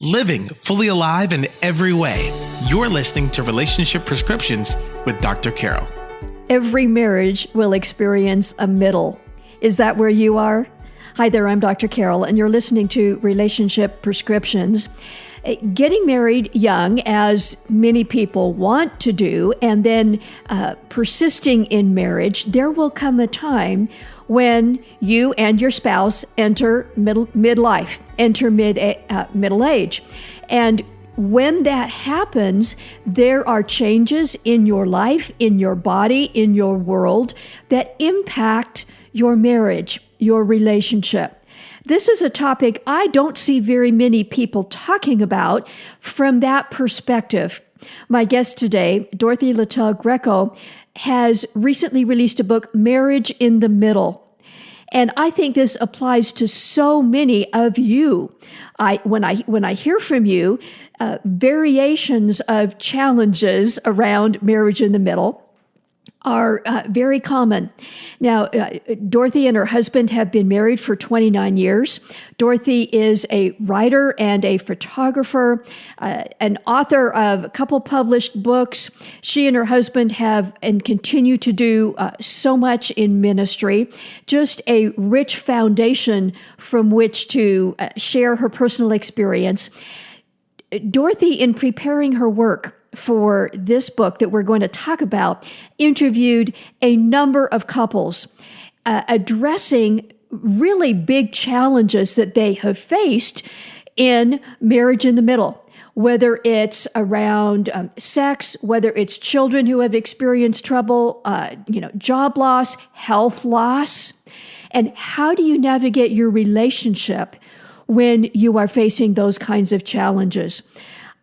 living fully alive in every way. You're listening to Relationship Prescriptions with Dr. Carol. Every marriage will experience a middle. Is that where you are? Hi there, I'm Dr. Carol, and you're listening to Relationship Prescriptions. Getting married young, as many people want to do, and then persisting in marriage, there will come a time when you and your spouse enter midlife, enter middle age. And when that happens, there are changes in your life, in your body, in your world that impact your marriage, your relationship. This is a topic I don't see very many people talking about from that perspective. My guest today, Dorothy Littell Greco, has recently released a book, Marriage in the Middle. And I think this applies to so many of you. When I hear from you, variations of challenges around marriage in the middle are very common. Now, Dorothy and her husband have been married for 29 years. Dorothy is a writer and a photographer, an author of a couple published books. She and her husband have and continue to do so much in ministry, just a rich foundation from which to share her personal experience. Dorothy, in preparing her work for this book that we're going to talk about, interviewed a number of couples addressing really big challenges that they have faced in marriage in the middle, whether it's around sex, whether it's children who have experienced trouble, job loss, health loss, and how do you navigate your relationship when you are facing those kinds of challenges.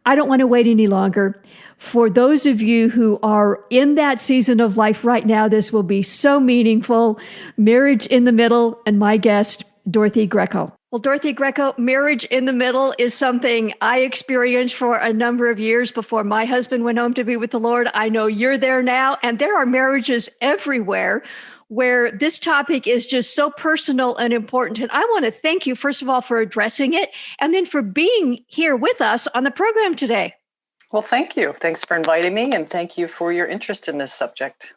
I don't want to wait any longer. For those of you who are in that season of life right now, this will be so meaningful. Marriage in the Middle, and my guest, Dorothy Greco. Well, Dorothy Greco, marriage in the middle is something I experienced for a number of years before my husband went home to be with the Lord. I know you're there now, and there are marriages everywhere where this topic is just so personal and important. And I want to thank you, first of all, for addressing it, and then for being here with us on the program today. Well, thank you. Thanks for inviting me, and thank you for your interest in this subject.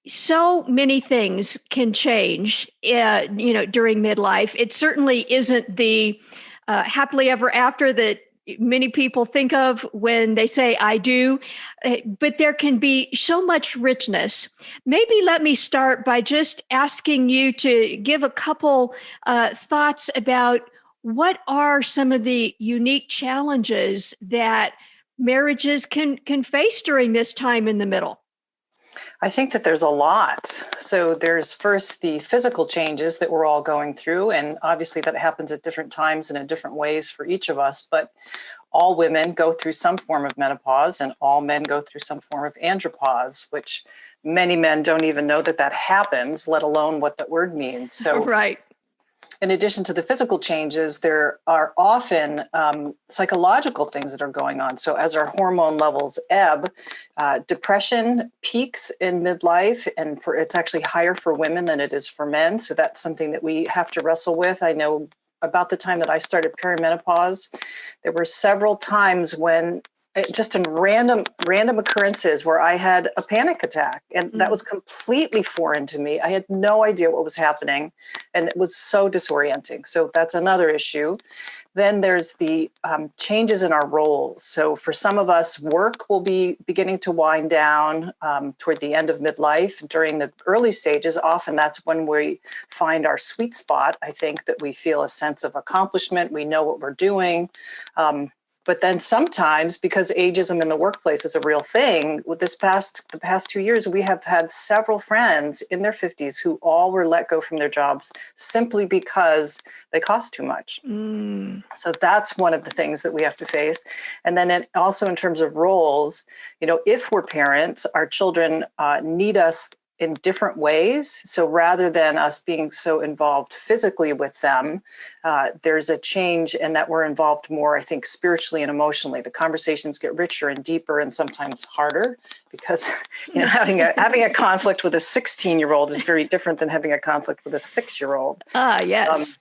So many things can change, during midlife. It certainly isn't the happily ever after that many people think of when they say, I do, but there can be so much richness. Maybe let me start by just asking you to give a couple thoughts about what are some of the unique challenges that marriages can face during this time in the middle? I think that there's a lot. So there's first the physical changes that we're all going through, and obviously that happens at different times and in different ways for each of us, but all women go through some form of menopause and all men go through some form of andropause, which many men don't even know that happens, let alone what that word means. So right. In addition to the physical changes, there are often psychological things that are going on. So as our hormone levels ebb, depression peaks in midlife, and it's actually higher for women than it is for men. So that's something that we have to wrestle with. I know about the time that I started perimenopause, there were several times when just in random occurrences where I had a panic attack, and that was completely foreign to me. I had no idea what was happening, and it was so disorienting. So that's another issue. Then there's the changes in our roles. So for some of us, work will be beginning to wind down toward the end of midlife. During the early stages, often that's when we find our sweet spot. I think that we feel a sense of accomplishment. We know what we're doing. But then sometimes, because ageism in the workplace is a real thing, with the past 2 years, we have had several friends in their 50s who all were let go from their jobs simply because they cost too much. So that's one of the things that we have to face. And then also in terms of roles, if we're parents, our children need us in different ways. So rather than us being so involved physically with them, there's a change in that we're involved more, I think, spiritually and emotionally. The conversations get richer and deeper and sometimes harder because having a conflict with a 16-year-old is very different than having a conflict with a 6-year-old. Yes.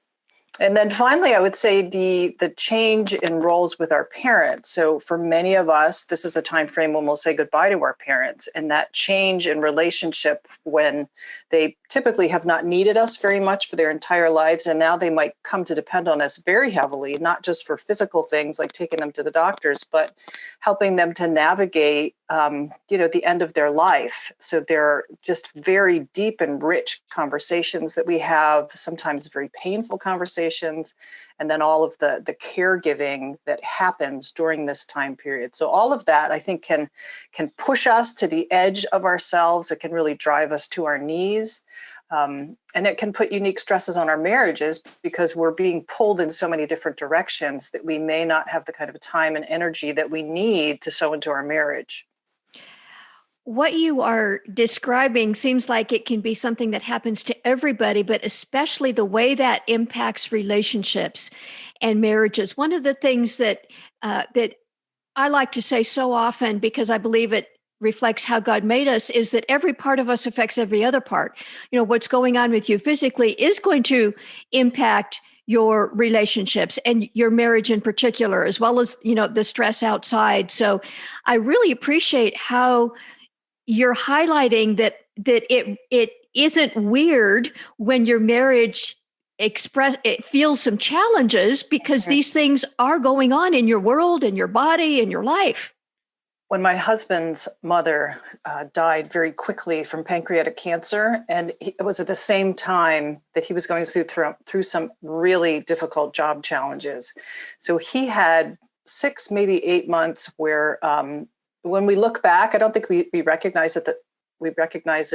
And then finally, I would say the change in roles with our parents. So for many of us, this is a time frame when we'll say goodbye to our parents, and that change in relationship when they typically have not needed us very much for their entire lives, and now they might come to depend on us very heavily, not just for physical things like taking them to the doctors, but helping them to navigate the end of their life. So they're just very deep and rich conversations that we have, sometimes very painful conversations, and then all of the caregiving that happens during this time period. So all of that, I think, can push us to the edge of ourselves. It can really drive us to our knees. And it can put unique stresses on our marriages because we're being pulled in so many different directions that we may not have the kind of time and energy that we need to sow into our marriage. What you are describing seems like it can be something that happens to everybody, but especially the way that impacts relationships and marriages. One of the things that I like to say so often, because I believe it reflects how God made us, is that every part of us affects every other part. What's going on with you physically is going to impact your relationships and your marriage in particular, as well as, the stress outside. So I really appreciate how you're highlighting that it isn't weird when your marriage it feels some challenges, because these things are going on in your world and your body and your life. When my husband's mother died very quickly from pancreatic cancer, and it was at the same time that he was going through some really difficult job challenges. So he had 6, maybe 8 months where when we look back, I don't think we recognize it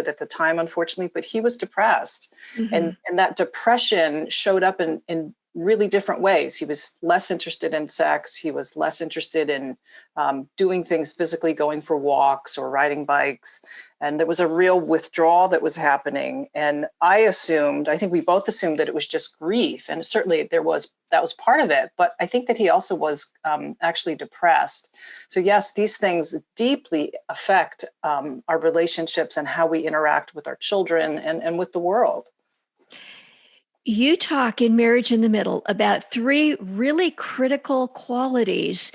at the time, unfortunately, but he was depressed. Mm-hmm. And that depression showed up in really different ways. He was less interested in sex. He was less interested in doing things physically, going for walks or riding bikes. And there was a real withdrawal that was happening. And I think we both assumed that it was just grief. And certainly that was part of it. But I think that he also was actually depressed. So yes, these things deeply affect our relationships and how we interact with our children and with the world. You talk in Marriage in the Middle about 3 really critical qualities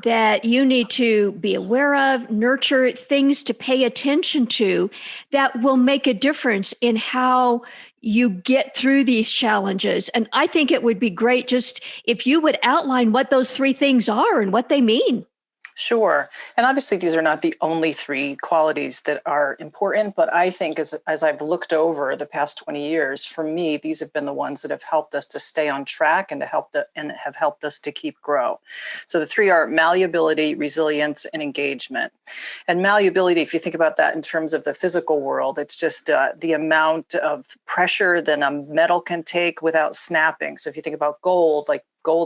that you need to be aware of, nurture, things to pay attention to that will make a difference in how you get through these challenges. And I think it would be great just if you would outline what those 3 things are and what they mean. Sure. And obviously, these are not the only 3 qualities that are important, but I think as I've looked over the past 20 years, for me, these have been the ones that have helped us to stay on track and have helped us to keep grow. So the 3 are malleability, resilience, and engagement. And malleability, if you think about that in terms of the physical world, it's just the amount of pressure that a metal can take without snapping. So if you think about gold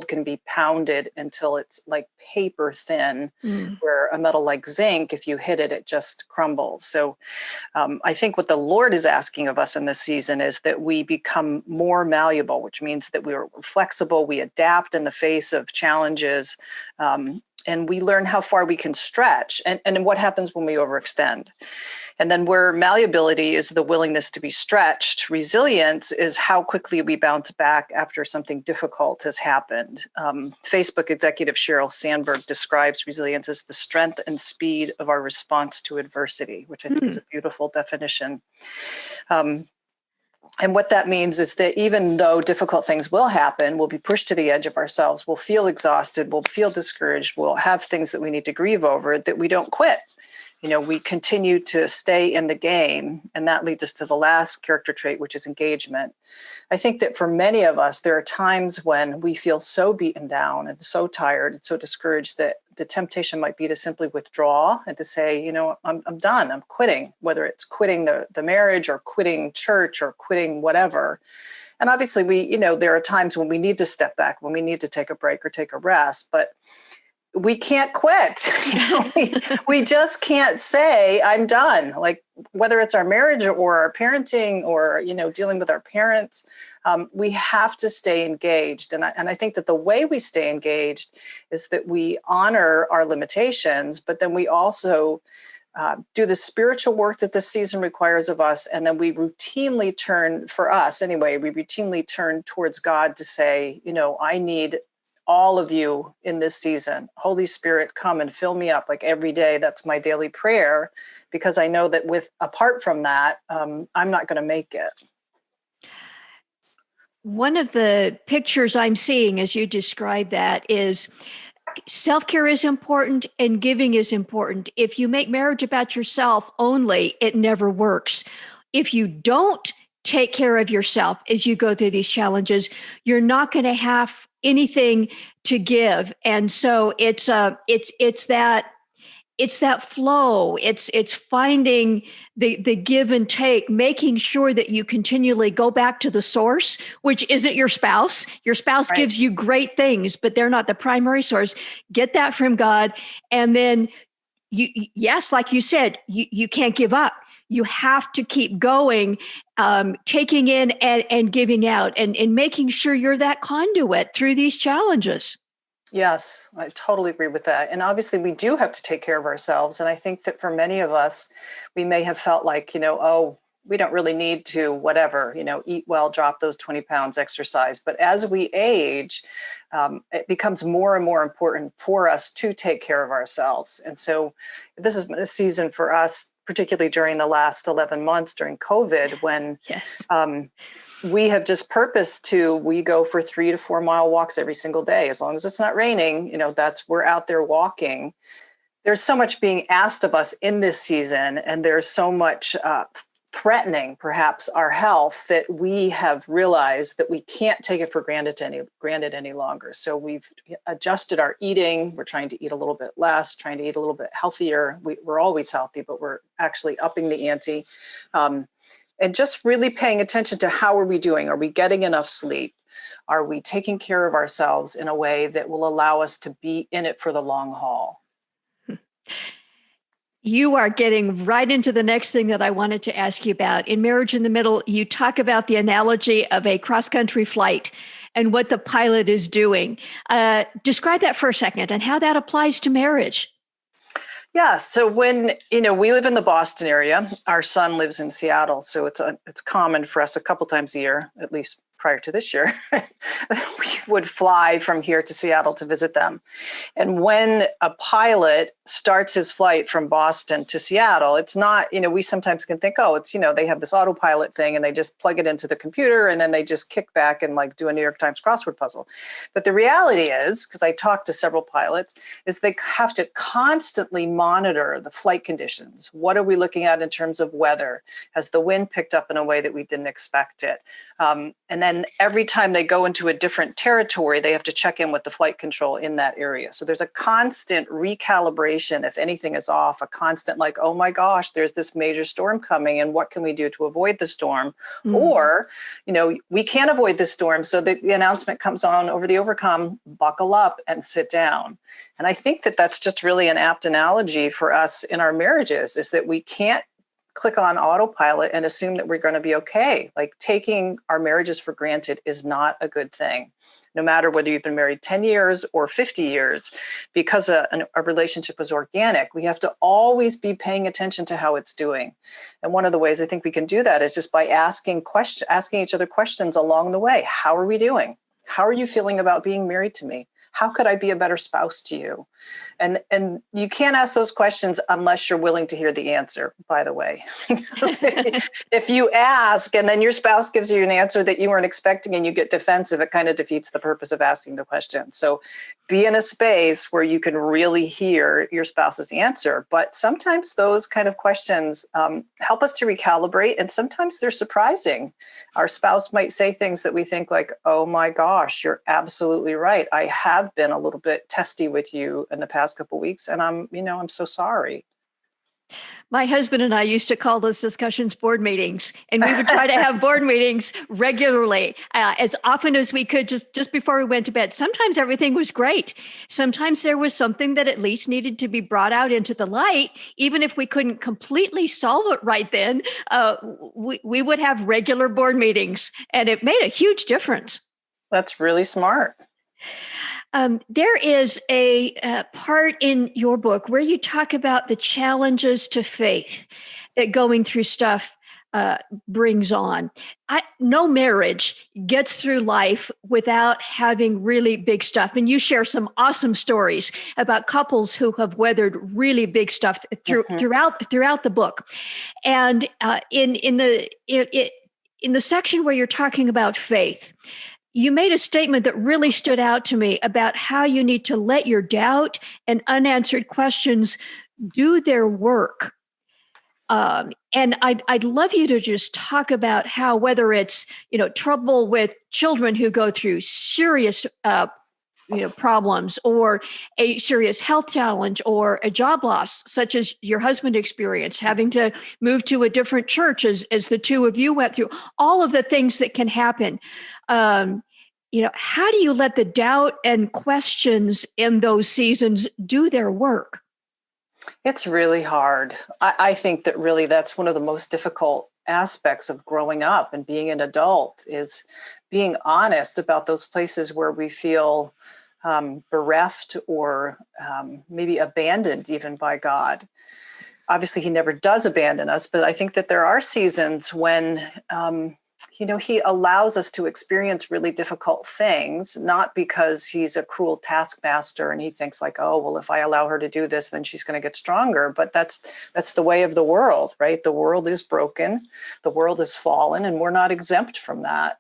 can be pounded until it's like paper thin, where a metal like zinc, if you hit it, it just crumbles. So I think what the Lord is asking of us in this season is that we become more malleable, which means that we're flexible, we adapt in the face of challenges, and we learn how far we can stretch and what happens when we overextend. And then where malleability is the willingness to be stretched, resilience is how quickly we bounce back after something difficult has happened. Facebook executive Sheryl Sandberg describes resilience as the strength and speed of our response to adversity, which I think is a beautiful definition. And what that means is that even though difficult things will happen, we'll be pushed to the edge of ourselves, we'll feel exhausted, we'll feel discouraged, we'll have things that we need to grieve over, that we don't quit. We continue to stay in the game, and that leads us to the last character trait, which is engagement. I think that for many of us, there are times when we feel so beaten down and so tired and so discouraged that the temptation might be to simply withdraw and to say, I'm done, I'm quitting, whether it's quitting the marriage or quitting church or quitting whatever. And obviously there are times when we need to step back, when we need to take a break or take a rest, but we can't quit. We just can't say, I'm done. Like whether it's our marriage or our parenting or, dealing with our parents, we have to stay engaged. And I think that the way we stay engaged is that we honor our limitations, but then we also do the spiritual work that this season requires of us. And then we routinely turn, for us anyway, we routinely turn towards God to say, I need all of you in this season. Holy Spirit, come and fill me up like every day. That's my daily prayer, because I know that apart from that, I'm not going to make it. One of the pictures I'm seeing as you describe that is self-care is important and giving is important. If you make marriage about yourself only, it never works. If you don't take care of yourself as you go through these challenges, you're not going to have anything to give. And so it's that flow. It's finding the give and take, making sure that you continually go back to the source, which isn't your spouse. Your spouse Right. gives you great things, but they're not the primary source. Get that from God. And then yes, like you said, you can't give up. You have to keep going, taking in and giving out, and making sure you're that conduit through these challenges. Yes, I totally agree with that. And obviously, we do have to take care of ourselves. And I think that for many of us, we may have felt like, we don't really need to, whatever, eat well, drop those 20 pounds, exercise. But as we age, it becomes more and more important for us to take care of ourselves. And so this has been a season for us, particularly during the last 11 months during COVID, when Yes. We have just purposed we go for 3 to 4 mile walks every single day. As long as it's not raining, we're out there walking. There's so much being asked of us in this season, and there's so much threatening perhaps our health that we have realized that we can't take it for granted any longer. So we've adjusted our eating. We're trying to eat a little bit less, trying to eat a little bit healthier. We're always healthy, but we're actually upping the ante. And just really paying attention to how are we doing? Are we getting enough sleep? Are we taking care of ourselves in a way that will allow us to be in it for the long haul? You are getting right into the next thing that I wanted to ask you about. In Marriage in the Middle, you talk about the analogy of a cross-country flight and what the pilot is doing. Describe that for a second and how that applies to marriage. Yeah. So when, we live in the Boston area, our son lives in Seattle. So it's common for us a couple times a year, at least prior to this year, we would fly from here to Seattle to visit them. And when a pilot starts his flight from Boston to Seattle, it's not, we sometimes can think, it's, they have this autopilot thing and they just plug it into the computer and then they just kick back and do a New York Times crossword puzzle. But the reality is, because I talked to several pilots, is they have to constantly monitor the flight conditions. What are we looking at in terms of weather? Has the wind picked up in a way that we didn't expect it? And then every time they go into a different territory, they have to check in with the flight control in that area. So there's a constant recalibration if anything is off, a constant oh my gosh, there's this major storm coming and what can we do to avoid the storm? Mm. Or, we can't avoid the storm. So the announcement comes on over the overcom, buckle up and sit down. And I think that that's just really an apt analogy for us in our marriages, is that we can't click on autopilot and assume that we're going to be okay. Taking our marriages for granted is not a good thing, no matter whether you've been married 10 years or 50 years, because a relationship is organic. We have to always be paying attention to how it's doing. And one of the ways I think we can do that is just by asking each other questions along the way. How are we doing? How are you feeling about being married to me? How could I be a better spouse to you? And you can't ask those questions unless you're willing to hear the answer, by the way. If you ask and then your spouse gives you an answer that you weren't expecting and you get defensive, it kind of defeats the purpose of asking the question. So be in a space where you can really hear your spouse's answer. But sometimes those kind of questions help us to recalibrate, and sometimes they're surprising. Our spouse might say things that we think oh my gosh, you're absolutely right. I have been a little bit testy with you in the past couple of weeks, and I'm so sorry. My husband and I used to call those discussions board meetings, and we would try to have board meetings regularly, as often as we could, just before we went to bed. Sometimes everything was great. Sometimes there was something that at least needed to be brought out into the light. Even if we couldn't completely solve it right then, we would have regular board meetings, and it made a huge difference. That's really smart. There is a part in your book where you talk about the challenges to faith that going through stuff brings on. No marriage gets through life without having really big stuff. And you share some awesome stories about couples who have weathered really big stuff throughout the book. And in the section where you're talking about faith, you made a statement that really stood out to me about how you need to let your doubt and unanswered questions do their work. And I'd love you to just talk about how, whether it's, trouble with children who go through serious problems, or a serious health challenge, or a job loss, such as your husband experienced, having to move to a different church as the two of you went through, all of the things that can happen. How do you let the doubt and questions in those seasons do their work? It's really hard. I think that really that's one of the most difficult aspects of growing up and being an adult, is being honest about those places where we feel bereft or maybe abandoned even by God. Obviously, he never does abandon us, but I think that there are seasons when he allows us to experience really difficult things, not because he's a cruel taskmaster and he thinks like, oh, well, if I allow her to do this, then she's going to get stronger. But that's the way of the world, right? The world is broken, the world is fallen, and we're not exempt from that.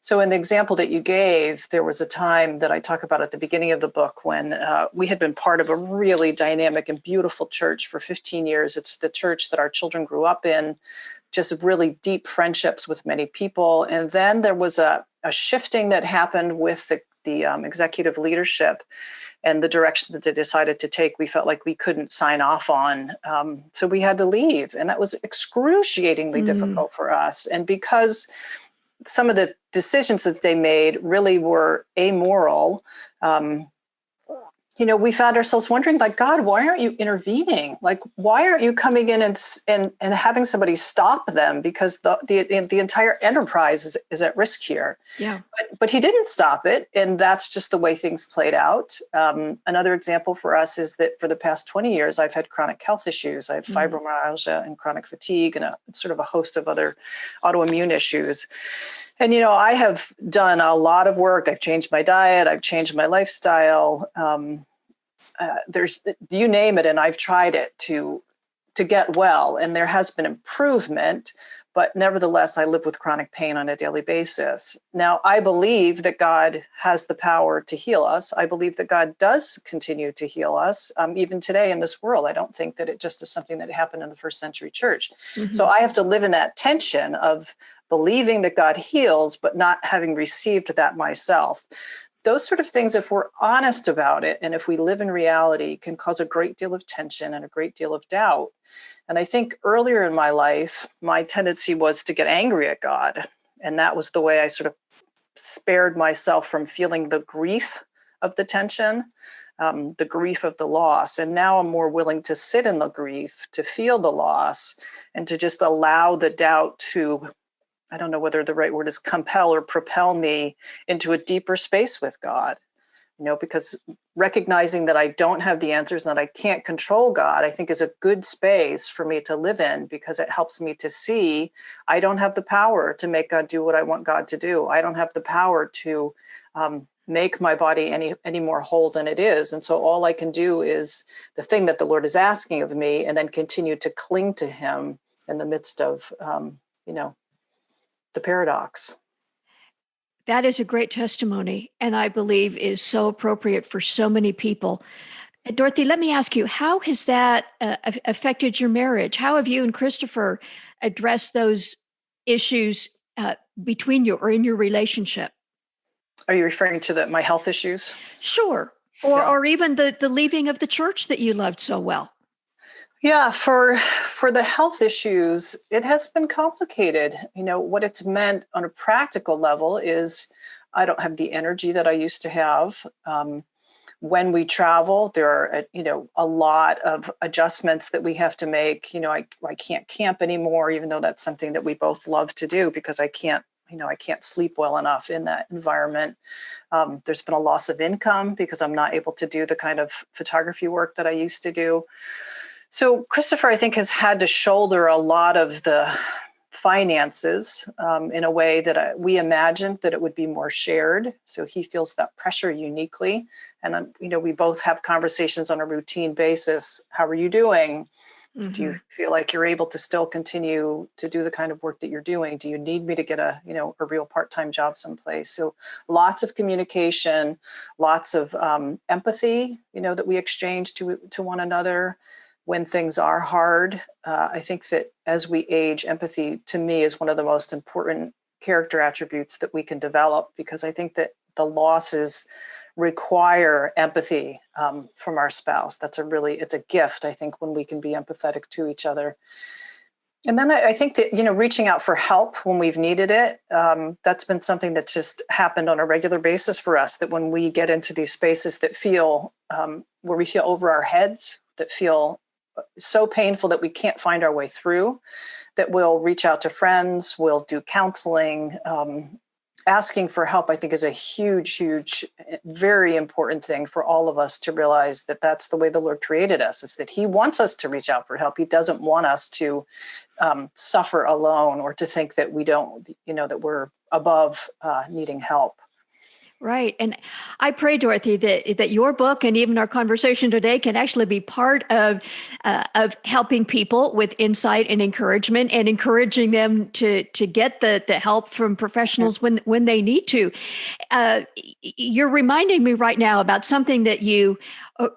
So in the example that you gave, there was a time that I talk about at the beginning of the book when we had been part of a really dynamic and beautiful church for 15 years. It's the church that our children grew up in, just really deep friendships with many people. And then there was a shifting that happened with the executive leadership and the direction that they decided to take. We felt like we couldn't sign off on. So we had to leave. And that was excruciatingly difficult for us. And because some of the decisions that they made really were amoral, we found ourselves wondering, like, God, why aren't you intervening? Like, why aren't you coming in and having somebody stop them? Because the entire enterprise is at risk here. Yeah. But he didn't stop it. And that's just the way things played out. Another example for us is that for the past 20 years, I've had chronic health issues. I have fibromyalgia and chronic fatigue and a sort of a host of other autoimmune issues. And, I have done a lot of work. I've changed my diet. I've changed my lifestyle. There's, you name it, and I've tried it to get well. And there has been improvement, but nevertheless, I live with chronic pain on a daily basis. Now, I believe that God has the power to heal us. I believe that God does continue to heal us, even today in this world. I don't think that it just is something that happened in the first century church. So I have to live in that tension of believing that God heals, but not having received that myself. Those sort of things, if we're honest about it, and if we live in reality, can cause a great deal of tension and a great deal of doubt. And I think earlier in my life, my tendency was to get angry at God. And that was the way I sort of spared myself from feeling the grief of the tension, the grief of the loss. And now I'm more willing to sit in the grief, to feel the loss, and to just allow the doubt to, I don't know whether the right word is compel or propel me into a deeper space with God, because recognizing that I don't have the answers and that I can't control God, I think is a good space for me to live in, because it helps me to see I don't have the power to make God do what I want God to do. I don't have the power to make my body any more whole than it is. And so all I can do is the thing that the Lord is asking of me, and then continue to cling to him in the midst of, the paradox. That is a great testimony, and I believe is so appropriate for so many people. Dorothy, let me ask you, how has that affected your marriage? How have you and Christopher addressed those issues between you or in your relationship? Are you referring to my health issues? Sure. Or even the leaving of the church that you loved so well. Yeah, for the health issues, it has been complicated. What it's meant on a practical level is I don't have the energy that I used to have. When we travel, there are, a lot of adjustments that we have to make. I can't camp anymore, even though that's something that we both love to do, because I can't I can't sleep well enough in that environment. There's been a loss of income because I'm not able to do the kind of photography work that I used to do. So Christopher, I think, has had to shoulder a lot of the finances in a way that we imagined that it would be more shared. So he feels that pressure uniquely. And, we both have conversations on a routine basis. How are you doing? Mm-hmm. Do you feel like you're able to still continue to do the kind of work that you're doing? Do you need me to get a real part-time job someplace? So lots of communication, lots of empathy, that we exchange to one another when things are hard. I think that as we age, empathy to me is one of the most important character attributes that we can develop, because I think that the losses require empathy from our spouse. It's a gift, I think, when we can be empathetic to each other. And then I think that, reaching out for help when we've needed it, that's been something that's just happened on a regular basis for us, that when we get into these spaces that feel, where we feel over our heads, that feel so painful that we can't find our way through, that we'll reach out to friends, we'll do counseling. Asking for help, I think, is a huge, huge, very important thing for all of us to realize that that's the way the Lord created us. It's that he wants us to reach out for help. He doesn't want us to suffer alone, or to think that we don't, that we're above needing help. Right. And I pray, Dorothy, that your book and even our conversation today can actually be part of helping people with insight and encouragement, and encouraging them to get the help from professionals when they need to. You're reminding me right now about something that you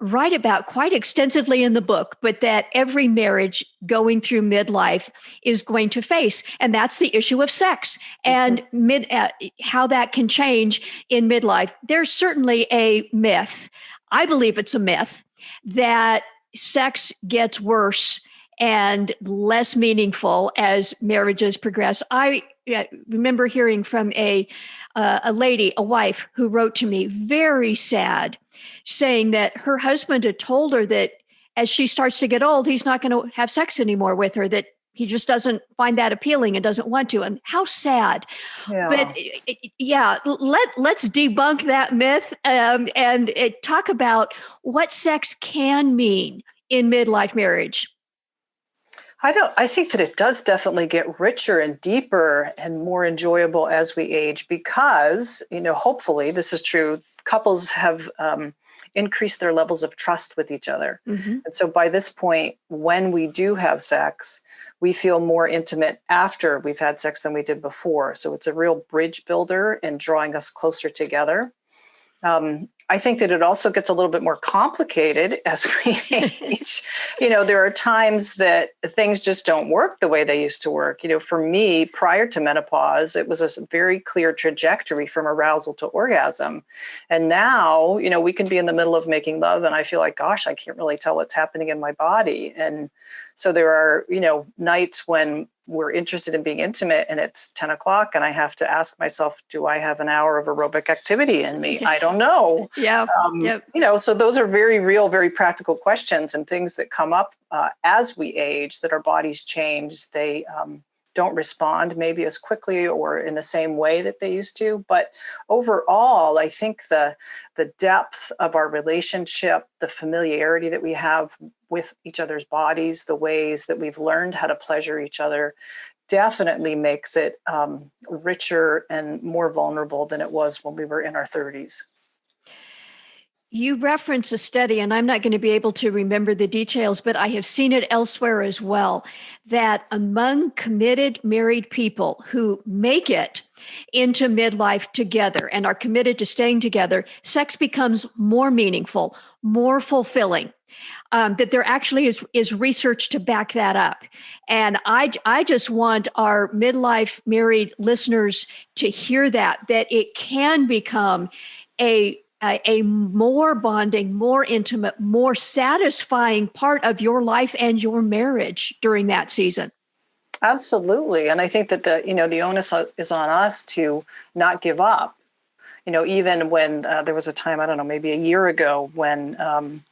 write about quite extensively in the book, but that every marriage going through midlife is going to face, and that's the issue of sex and how that can change in midlife. There's certainly a myth, I believe it's a myth, that sex gets worse and less meaningful as marriages progress. I remember hearing from a lady, a wife, who wrote to me very sad, saying that her husband had told her that as she starts to get old, he's not going to have sex anymore with her, that he just doesn't find that appealing and doesn't want to. And how sad. Yeah. But let's debunk that myth and talk about what sex can mean in midlife marriage. I think that it does definitely get richer and deeper and more enjoyable as we age, because, hopefully this is true, couples have increased their levels of trust with each other. Mm-hmm. And so by this point, when we do have sex, we feel more intimate after we've had sex than we did before. So it's a real bridge builder and drawing us closer together. I think that it also gets a little bit more complicated as we age. There are times that things just don't work the way they used to work. For me, prior to menopause, it was a very clear trajectory from arousal to orgasm. And now, we can be in the middle of making love and I feel like, gosh, I can't really tell what's happening in my body. And so there are, nights when we're interested in being intimate and it's 10 o'clock and I have to ask myself, do I have an hour of aerobic activity in me? I don't know. Yeah. So those are very real, very practical questions and things that come up as we age, that our bodies change. They don't respond maybe as quickly or in the same way that they used to. But overall, I think the depth of our relationship, the familiarity that we have with each other's bodies, the ways that we've learned how to pleasure each other, definitely makes it richer and more vulnerable than it was when we were in our 30s. You reference a study, and I'm not going to be able to remember the details, but I have seen it elsewhere as well, that among committed married people who make it into midlife together and are committed to staying together, sex becomes more meaningful, more fulfilling. That there actually is research to back that up. And I just want our midlife married listeners to hear that it can become a more bonding, more intimate, more satisfying part of your life and your marriage during that season. Absolutely. And I think that the onus is on us to not give up. Even when there was a time, I don't know, maybe a year ago when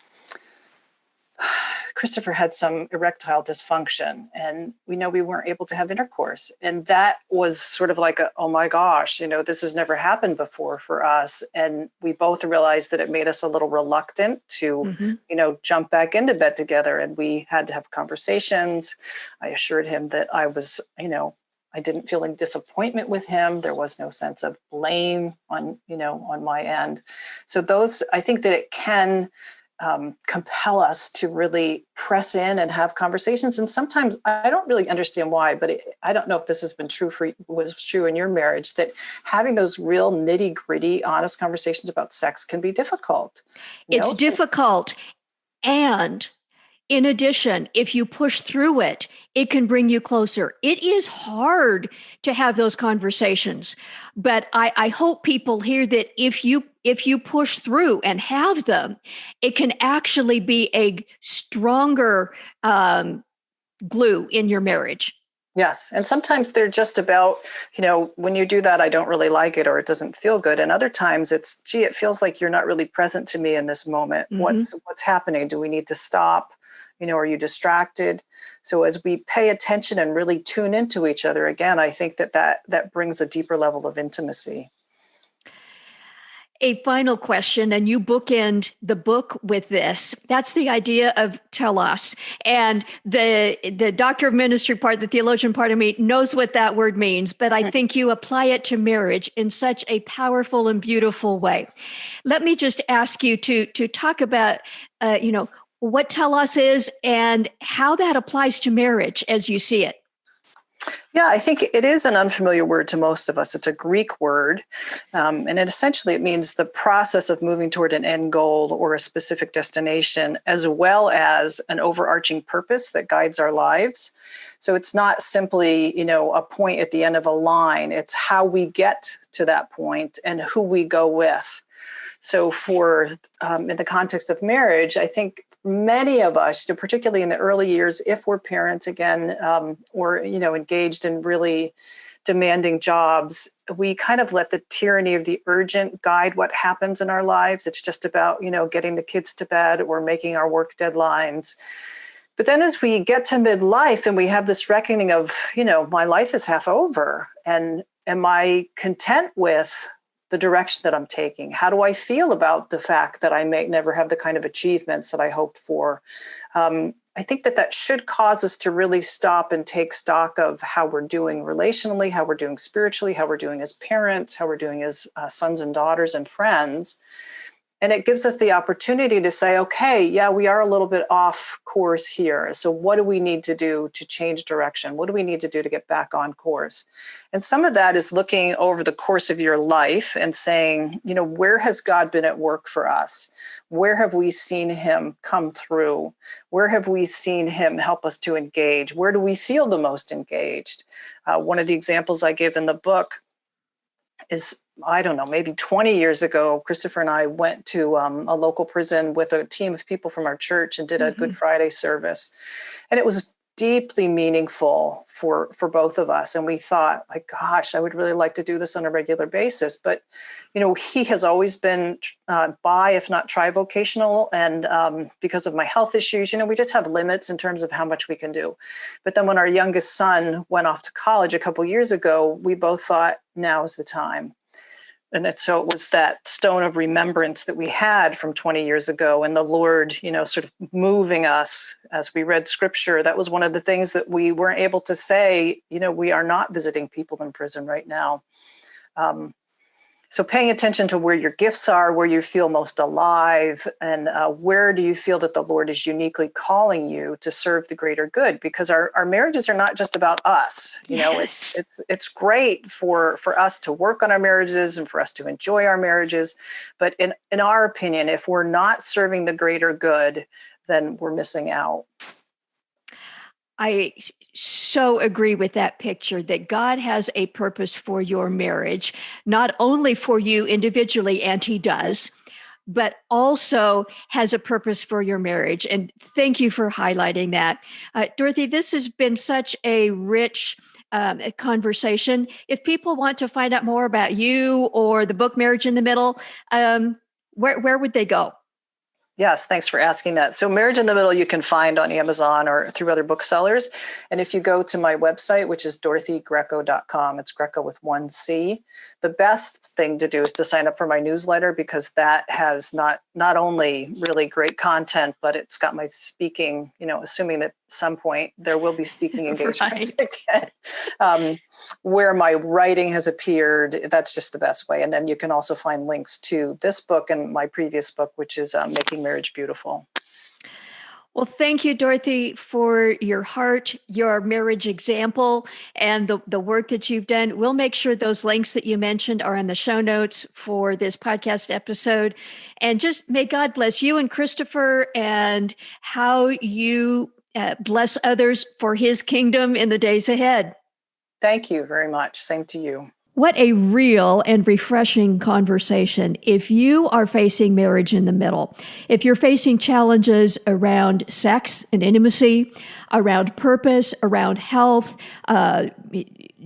Christopher had some erectile dysfunction, and we know we weren't able to have intercourse. And that was sort of like oh my gosh, this has never happened before for us. And we both realized that it made us a little reluctant to, jump back into bed together. And we had to have conversations. I assured him that I was, I didn't feel any disappointment with him. There was no sense of blame on my end. So I think that it can compel us to really press in and have conversations. And sometimes I don't really understand why, but I don't know if this has been was true in your marriage, that having those real nitty gritty, honest conversations about sex can be difficult. It's difficult. And in addition, if you push through it, it can bring you closer. It is hard to have those conversations, but I hope people hear that if you push through and have them, it can actually be a stronger glue in your marriage. Yes. And sometimes they're just about, when you do that, I don't really like it, or it doesn't feel good. And other times it's, it feels like you're not really present to me in this moment. Mm-hmm. What's happening? Do we need to stop? Are you distracted? So as we pay attention and really tune into each other, again, I think that brings a deeper level of intimacy. A final question, and you bookend the book with this. That's the idea of telos. And the doctor of ministry part, the theologian part of me knows what that word means, but I think you apply it to marriage in such a powerful and beautiful way. Let me just ask you to talk about, what telos is and how that applies to marriage as you see it. Yeah, I think it is an unfamiliar word to most of us. It's a Greek word, and it means the process of moving toward an end goal or a specific destination, as well as an overarching purpose that guides our lives. So it's not simply, a point at the end of a line. It's how we get to that point and who we go with. So in the context of marriage, I think many of us, particularly in the early years, if we're parents again, or, engaged in really demanding jobs, we kind of let the tyranny of the urgent guide what happens in our lives. It's just about, getting the kids to bed or making our work deadlines. But then as we get to midlife and we have this reckoning of, my life is half over, and am I content with the direction that I'm taking? How do I feel about the fact that I may never have the kind of achievements that I hoped for? I think that should cause us to really stop and take stock of how we're doing relationally, how we're doing spiritually, how we're doing as parents, how we're doing as sons and daughters and friends. And it gives us the opportunity to say, okay, yeah, we are a little bit off course here. So what do we need to do to change direction? What do we need to do to get back on course? And some of that is looking over the course of your life and saying, where has God been at work for us? Where have we seen him come through? Where have we seen him help us to engage? Where do we feel the most engaged? One of the examples I give in the book is, I don't know, maybe 20 years ago, Christopher and I went to a local prison with a team of people from our church and did a Good Friday service. And it was deeply meaningful for both of us. And we thought, gosh, I would really like to do this on a regular basis. But, he has always been if not trivocational. And because of my health issues, we just have limits in terms of how much we can do. But then when our youngest son went off to college a couple years ago, we both thought, now is the time. And so it was that stone of remembrance that we had from 20 years ago, and the Lord, sort of moving us as we read scripture. That was one of the things that we weren't able to say, we are not visiting people in prison right now. So paying attention to where your gifts are, where you feel most alive, and where do you feel that the Lord is uniquely calling you to serve the greater good? Because our marriages are not just about us. Yes. It's great for us to work on our marriages and for us to enjoy our marriages. But in our opinion, if we're not serving the greater good, then we're missing out. I so agree with that picture that God has a purpose for your marriage, not only for you individually, and he does, but also has a purpose for your marriage. And thank you for highlighting that. Dorothy, this has been such a rich conversation. If people want to find out more about you or the book Marriage in the Middle, where would they go? Yes, thanks for asking that. So Marriage in the Middle you can find on Amazon or through other booksellers. And if you go to my website, which is DorothyGreco.com, it's Greco with one C, the best thing to do is to sign up for my newsletter, because that has not only really great content, but it's got my speaking, assuming that at some point there will be speaking engagements again, where my writing has appeared. That's just the best way. And then you can also find links to this book and my previous book, which is Making Marriage Beautiful. Well, thank you, Dorothy, for your heart, your marriage example, and the work that you've done. We'll make sure those links that you mentioned are in the show notes for this podcast episode. And just may God bless you and Christopher, and how you bless others for his kingdom in the days ahead. Thank you very much. Same to you. What a real and refreshing conversation. If you are facing marriage in the middle, if you're facing challenges around sex and intimacy, around purpose, around health,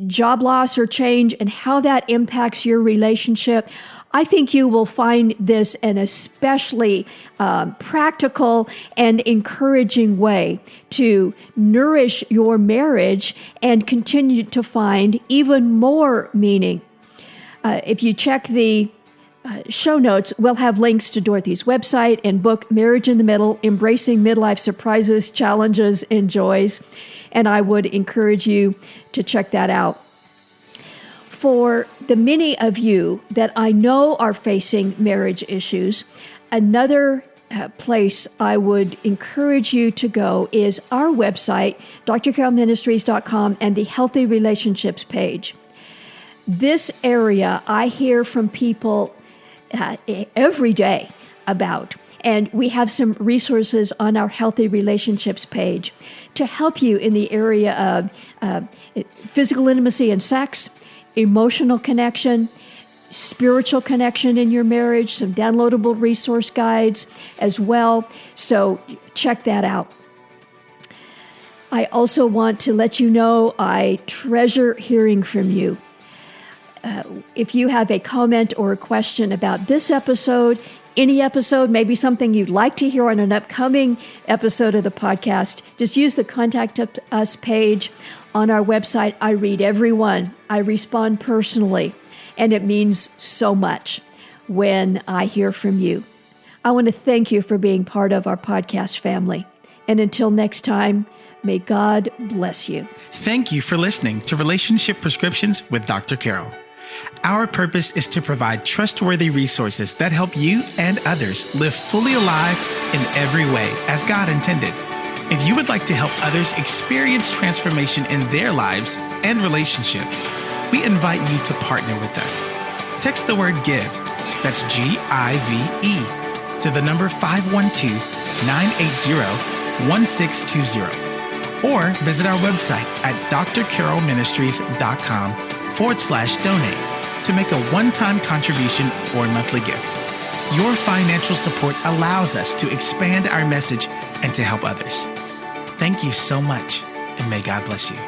job loss or change, and how that impacts your relationship, I think you will find this an especially practical and encouraging way to nourish your marriage and continue to find even more meaning. If you check the show notes, we'll have links to Dorothy's website and book, Marriage in the Middle, Embracing Midlife Surprises, Challenges, and Joys. And I would encourage you to check that out. For the many of you that I know are facing marriage issues, another place I would encourage you to go is our website, drcarolministries.com, and the Healthy Relationships page. This area I hear from people every day about, and we have some resources on our Healthy Relationships page to help you in the area of physical intimacy and sex, emotional connection, spiritual connection in your marriage, some downloadable resource guides as well. So check that out. I also want to let you know I treasure hearing from you. If you have a comment or a question about this episode, any episode, maybe something you'd like to hear on an upcoming episode of the podcast, just use the Contact Us page on our website. I read every one. I respond personally, and it means so much when I hear from you. I want to thank you for being part of our podcast family. And until next time, may God bless you. Thank you for listening to Relationship Prescriptions with Dr. Carol. Our purpose is to provide trustworthy resources that help you and others live fully alive in every way as God intended. If you would like to help others experience transformation in their lives and relationships, we invite you to partner with us. Text the word GIVE, that's GIVE, to the number 512-980-1620. Or visit our website at drcarolministries.com/donate to make a one-time contribution or monthly gift. Your financial support allows us to expand our message and to help others. Thank you so much, and may God bless you.